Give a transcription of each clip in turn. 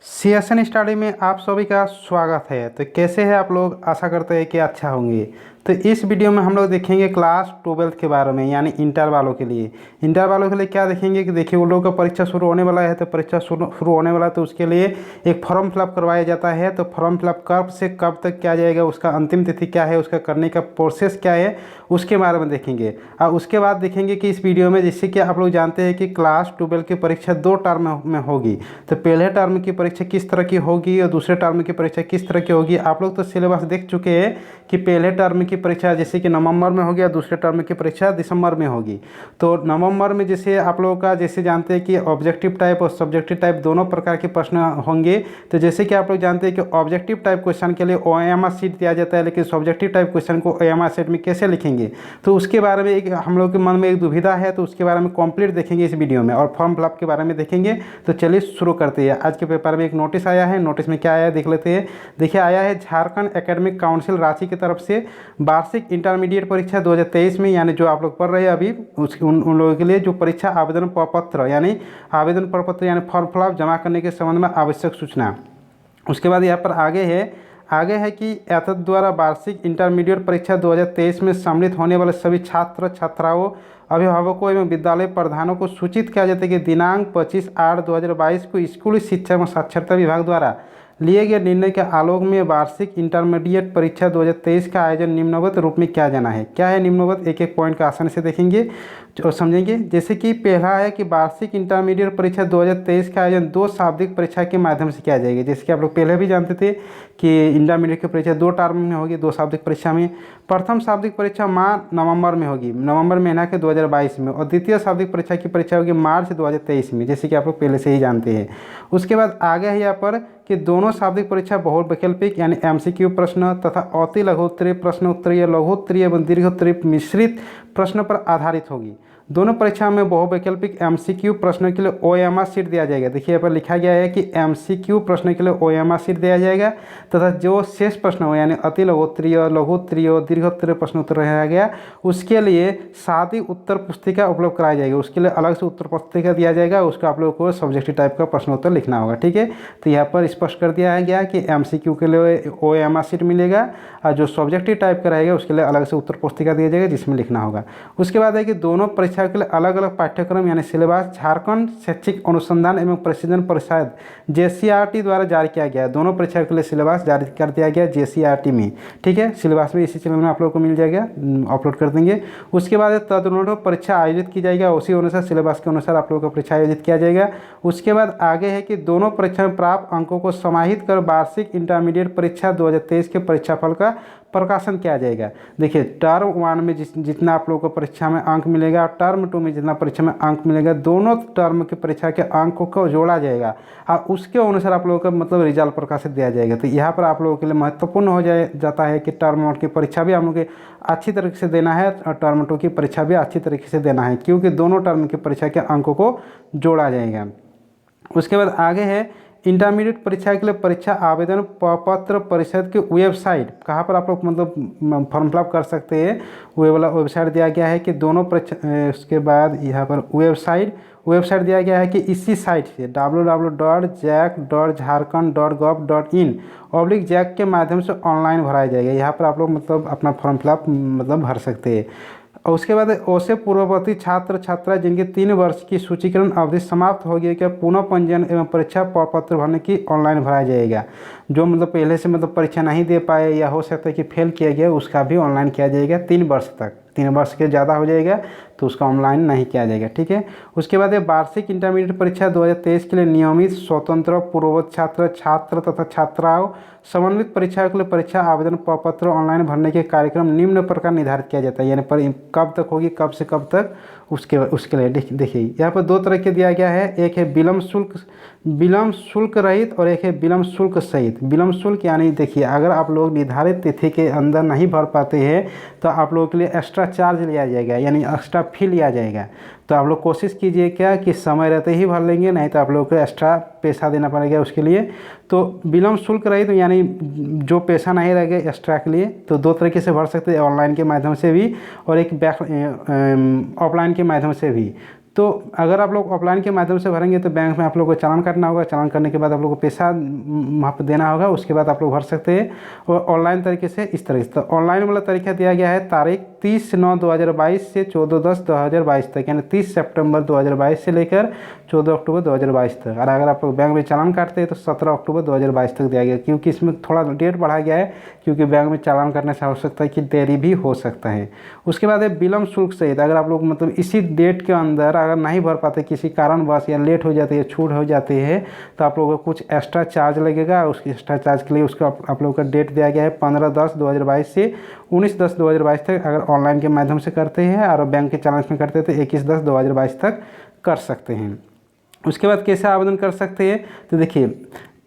CSN study में आप सभी का स्वागत है। तो कैसे हैं आप लोग? आशा करते हैं कि अच्छा होंगे। तो इस वीडियो में हम लोग देखेंगे क्लास 12th के बारे में, यानी इंटर वालों के लिए। इंटर वालों के लिए क्या देखेंगे कि देखिए, उन लोगों का परीक्षा शुरू होने वाला है। तो परीक्षा शुरू होने वाला है तो उसके लिए एक फॉर्म फिलअप करवाया जाता है। तो फॉर्म फिलअप कब से कब तक किया जाएगा, उसका अंतिम तिथि क्या है, उसका करने का प्रोसेस क्या है, उसके बारे में देखेंगे। और उसके बाद देखेंगे कि इस वीडियो में, जैसे कि आप लोग जानते हैं कि क्लास 12 की परीक्षा 2 टर्म में होगी। तो पहले टर्म की परीक्षा किस तरह की होगी और दूसरे टर्म की परीक्षा किस तरह की होगी। आप लोग तो सिलेबस देख चुके हैं कि पहले टर्म की परीक्षा जैसे कि नवंबर में होगी और दूसरे टर्म की परीक्षा दिसंबर में होगी। तो नवंबर में जैसे आप लोगों का जैसे जानते हैं कि ऑब्जेक्टिव टाइप और सब्जेक्टिव टाइप दोनों प्रकार के प्रश्न होंगे। तो जैसे कि आप लोग जानते हैं कि ऑब्जेक्टिव टाइप क्वेश्चन के लिए ओएमआर शीट दिया जाता है, लेकिन सब्जेक्टिव टाइप क्वेश्चन को ओएमआर शीट में कैसे लिखेंगे, तो उसके बारे में एक हम लोग के मन में एक दुविधा है। तो उसके बारे में कंप्लीट देखेंगे इस वीडियो में, और फॉर्म फिलअप के बारे में देखेंगे। तो चलिए शुरू करते हैं। आज के पेपर में एक नोटिस आया है। नोटिस में क्या आया है देख लेते हैं। देखिए, आया है झारखंड एकेडमिक काउंसिल रांची की तरफ से वार्षिक इंटरमीडिएट परीक्षा 2023 में, यानी जो आप लोग पढ़ रहे हैं अभी, उन लोगों के लिए जो परीक्षा आवेदन प्रपत्र यानी फॉर्म फिलअप जमा करने के संबंध में आवश्यक सूचना। उसके बाद यहाँ पर आगे है कि एतद द्वारा वार्षिक इंटरमीडिएट परीक्षा 2023 में सम्मिलित होने वाले सभी छात्र छात्राओं, अभिभावकों एवं विद्यालय प्रधानों को सूचित किया जाता है कि दिनांक 25/8/2022 को स्कूली शिक्षा एवं साक्षरता विभाग द्वारा लिए गए निर्णय के आलोक में वार्षिक इंटरमीडिएट परीक्षा 2023 का आयोजन निम्नवत रूप में किया जाना है। क्या है निम्नवत, एक एक पॉइंट का आसानी से देखेंगे और समझेंगे। जैसे कि पहला है कि वार्षिक इंटरमीडिएट परीक्षा 2023 का आयोजन 2 शाब्दिक परीक्षा के माध्यम से किया जाएगा। जैसे कि आप लोग पहले भी जानते थे कि इंटरमीडिएट की परीक्षा 2 टर्म में होगी, 2 शाब्दिक परीक्षा में। प्रथम शाब्दिक परीक्षा नवंबर में होगी, नवंबर महीना के 2022 में, और द्वितीय शाब्दिक परीक्षा की परीक्षा होगी मार्च 2023 में, जैसे कि आप लोग पहले से ही जानते हैं। उसके बाद आगे है यहाँ पर कि दोनों शाब्दिक परीक्षा बहुवैकल्पिक यानी एमसीक्यू प्रश्न तथा अति लघुत्तरीय प्रश्न उत्तरीय लघुत्तरीय एवं दीर्घोत्तरीय मिश्रित प्रश्न पर आधारित होगी। दोनों परीक्षाओं में बहुवैकल्पिक एमसीक्यू प्रश्नों के लिए ओएमआर शीट दिया जाएगा। देखिए यहाँ पर लिखा गया है कि एमसीक्यू प्रश्न के लिए ओएमआर शीट दिया जाएगा, तथा जो शेष प्रश्न हो यानी अति लघुत्तरीय लघुत्तरीय दीर्घोत्तरीय प्रश्न उत्तर रहा गया, उसके लिए सादी उत्तर पुस्तिका उपलब्ध कराई जाएगी। उसके लिए अलग से उत्तर पुस्तिका दिया जाएगा, उसका आप लोगों को सब्जेक्टिव टाइप का प्रश्न उत्तर लिखना होगा। ठीक है, तो यहाँ पर स्पष्ट कर दिया गया कि एमसीक्यू के लिए ओएमआर शीट मिलेगा, और जो सब्जेक्टिव टाइप का रहेगा उसके लिए अलग से उत्तर पुस्तिका दिया जाएगा जिसमें लिखना होगा। उसके बाद है कि दोनों परीक्षा के लिए अलग अलग पाठ्यक्रम यानी सिलेबस झारखंड शैक्षिक अनुसंधान एवं प्रशिक्षण परिषद JCRT द्वारा जारी किया गया है। दोनों परीक्षा के लिए सिलेबस जारी कर दिया गया JCRT में। ठीक है, सिलेबस में इसी चैनल में आप लोगों को मिल जाएगा, अपलोड कर देंगे। उसके बाद तदनुरूप परीक्षा आयोजित की जाएगी, उसी अनुसार सिलेबस के अनुसार आप लोगों का परीक्षा आयोजित किया जाएगा। उसके बाद आगे है कि दोनों परीक्षा में प्राप्त अंकों को समाहित कर वार्षिक इंटरमीडिएट परीक्षा 2023 के परीक्षाफल का प्रकाशन किया जाएगा। देखिए, टर्म 1 में जितना आप लोगों को परीक्षा में अंक मिलेगा, टर्म 2 में जितना परीक्षा में अंक मिलेगा, दोनों टर्म की परीक्षा के अंकों को जोड़ा जाएगा और उसके अनुसार आप लोगों का मतलब रिजल्ट प्रकाशित दिया जाएगा। तो यहाँ पर आप लोगों के लिए महत्वपूर्ण हो जाता है कि टर्म 1 की परीक्षा भी हम लोग अच्छी तरीके से देना है और टर्म 2 की परीक्षा भी अच्छी तरीके से देना है, क्योंकि दोनों टर्म की परीक्षा के अंकों को जोड़ा जाएगा। उसके बाद आगे है इंटरमीडिएट परीक्षा के लिए परीक्षा आवेदन प्रपत्र परिषद की वेबसाइट, कहाँ पर आप लोग मतलब फॉर्म फिलअप कर सकते हैं, वो वाला वेबसाइट दिया गया है कि दोनों परीक्षा। उसके बाद यहाँ पर वेबसाइट दिया गया है कि इसी साइट से www.jac.jharkhand.gov.in/jac के माध्यम से ऑनलाइन भराया जाएगा। यहाँ पर आप लोग मतलब अपना फॉर्म फिलअप मतलब भर सकते हैं। और उसके बाद ओसे पूर्ववर्ती छात्र छात्रा जिनके 3 वर्ष की सूचीकरण अवधि समाप्त हो गई, क्या पुनः पंजीयन एवं परीक्षा प्रपत्र भरने की ऑनलाइन भराया जाएगा। जो मतलब पहले से मतलब परीक्षा नहीं दे पाए या हो सकता है कि फेल किया गया, उसका भी ऑनलाइन किया जाएगा 3 वर्ष तक। 3 वर्ष के ज़्यादा हो जाएगा तो उसका ऑनलाइन नहीं किया जाएगा। ठीक है, उसके बाद वार्षिक इंटरमीडिएट परीक्षा 2023 के लिए नियमित स्वतंत्र पूर्ववर्ती छात्र तथा छात्राओं समन्वित परीक्षाओं के लिए परीक्षा आवेदन प्रपत्र ऑनलाइन भरने के कार्यक्रम निम्न प्रकार निर्धारित किया जाता है। यानी पर कब तक होगी, कब से कब तक, उसके लिए देखिए यहाँ पर 2 तरह के दिया गया है। एक है विलम्ब शुल्क रहित और एक है विलम्ब शुल्क सहित। विलम्ब शुल्क यानी देखिए, अगर आप लोग निर्धारित तिथि के अंदर नहीं भर पाते हैं तो आप लोगों के लिए एक्स्ट्रा चार्ज लिया जाएगा, यानी एक्स्ट्रा फी लिया जाएगा। तो आप लोग कोशिश कीजिए क्या कि समय रहते ही भर लेंगे, नहीं तो आप लोगों को एक्स्ट्रा पैसा देना पड़ेगा उसके लिए। तो विलम्ब शुल्क रहित तो यानी जो पैसा नहीं रहेगा एक्स्ट्रा के लिए, तो 2 तरीके से भर सकते हैं, ऑनलाइन के माध्यम से भी और एक ऑफलाइन के माध्यम से भी। तो अगर आप लोग ऑफलाइन के माध्यम से भरेंगे तो बैंक में आप लोग को चालान काटना होगा, चालान करने के बाद आप लोग को पैसा वहाँ पर देना होगा, उसके बाद आप लोग भर सकते हैं। और ऑनलाइन तरीके से इस तरीके से, तो ऑनलाइन वाला तरीका दिया गया है तारीख 30/9/2022 से 14/10/2022 तक, यानी 30 सितंबर 2022 से लेकर 14 अक्टूबर 2022 तक। और अगर आप लोग बैंक में चालान काटते हैं तो 17 अक्टूबर 2022 तक दिया गया, क्योंकि इसमें थोड़ा डेट बढ़ा गया है, क्योंकि बैंक में चालान करने से हो सकता है कि देरी भी हो सकता है। उसके बाद है विलम्ब शुल्क सहित, अगर आप लोग मतलब इसी डेट के अंदर अगर नहीं भर पाते किसी कारणवश या लेट हो जाती है, छूट हो जाती है, तो आप लोगों को कुछ एक्स्ट्रा चार्ज लगेगा। उसके एक्स्ट्रा चार्ज के लिए उसका आप लोगों का डेट दिया गया है 15/10/2022 से 19/10/2022 तक। अगर ऑनलाइन के माध्यम से करते हैं और बैंक के चालान में करते हैं तो 21/10/2022 तक कर सकते हैं। उसके बाद कैसे आवेदन कर सकते हैं, तो देखिए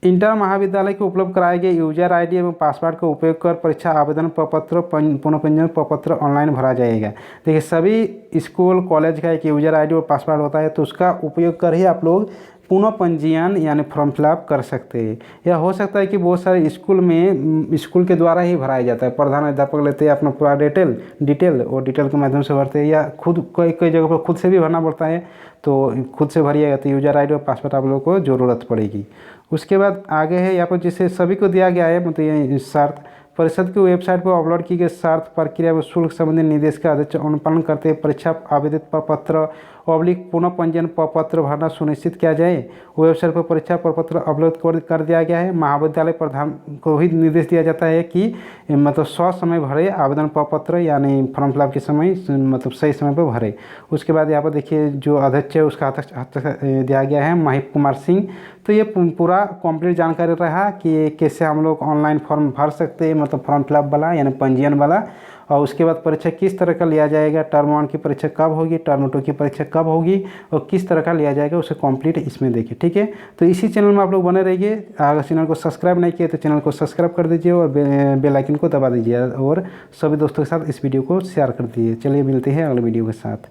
इंटर महाविद्यालय को उपलब्ध कराए गए यूजर आईडी एवं पासवर्ड का उपयोग कर परीक्षा आवेदन प्रपत्र पुनः पंजीयन प्रपत्र ऑनलाइन भरा जाएगा। देखिए सभी स्कूल कॉलेज का एक यूजर आईडी और पासवर्ड होता है, तो उसका उपयोग कर ही आप लोग पुनः पंजीयन यानी फॉर्म फिलअप कर सकते हैं। या हो सकता है कि बहुत सारे स्कूल में स्कूल के द्वारा ही भराया जाता है, प्रधान अध्यापक लेते हैं अपना पूरा डिटेल और डिटेल के माध्यम से भरते हैं, या खुद कई जगह पर खुद से भी भरना पड़ता है, तो खुद से भरिएगा तो यूजर आईडी और पासवर्ड आप लोगों को ज़रूरत पड़ेगी। उसके बाद आगे है यहाँ पर जिसे सभी को दिया गया है, मतलब ये शर्त परिषद की वेबसाइट पर अपलोड की गई शर्त प्रक्रिया व शुल्क संबंधी निर्देश का अधिक अनुपालन करते हुए परीक्षा आवेदित प्रपत्र पुनः पंजीयन प्रपत्र भरना सुनिश्चित किया जाए। वेबसाइट पर परीक्षा प्रपत्र अपलोड कर दिया गया है। महाविद्यालय प्रधान को भी निर्देश दिया जाता है कि मतलब समय भरे आवेदन प्रपत्र, यानी फॉर्म फिलअप के समय मतलब सही समय पर भरे। उसके बाद यहाँ पर देखिए जो अध्यक्ष है उसका हस्ताक्षर दिया गया है महिप कुमार सिंह। तो ये पूरा कंप्लीट जानकारी रहा कि कैसे हम लोग ऑनलाइन फॉर्म भर सकते हैं, मतलब फॉर्म फिलअप वाला यानी पंजीयन वाला। और उसके बाद परीक्षा किस तरह का लिया जाएगा, टर्म 1 की परीक्षा कब होगी, टर्म 2 की परीक्षा कब होगी और किस तरह का लिया जाएगा, उसे कंप्लीट इसमें देखिए। ठीक है, तो इसी चैनल में आप लोग बने रहिए। अगर चैनल को सब्सक्राइब नहीं किए तो चैनल को सब्सक्राइब कर दीजिए और बेल आइकन को दबा दीजिए और सभी दोस्तों के साथ इस वीडियो को शेयर कर दीजिए। चलिए मिलते हैं अगले वीडियो के साथ।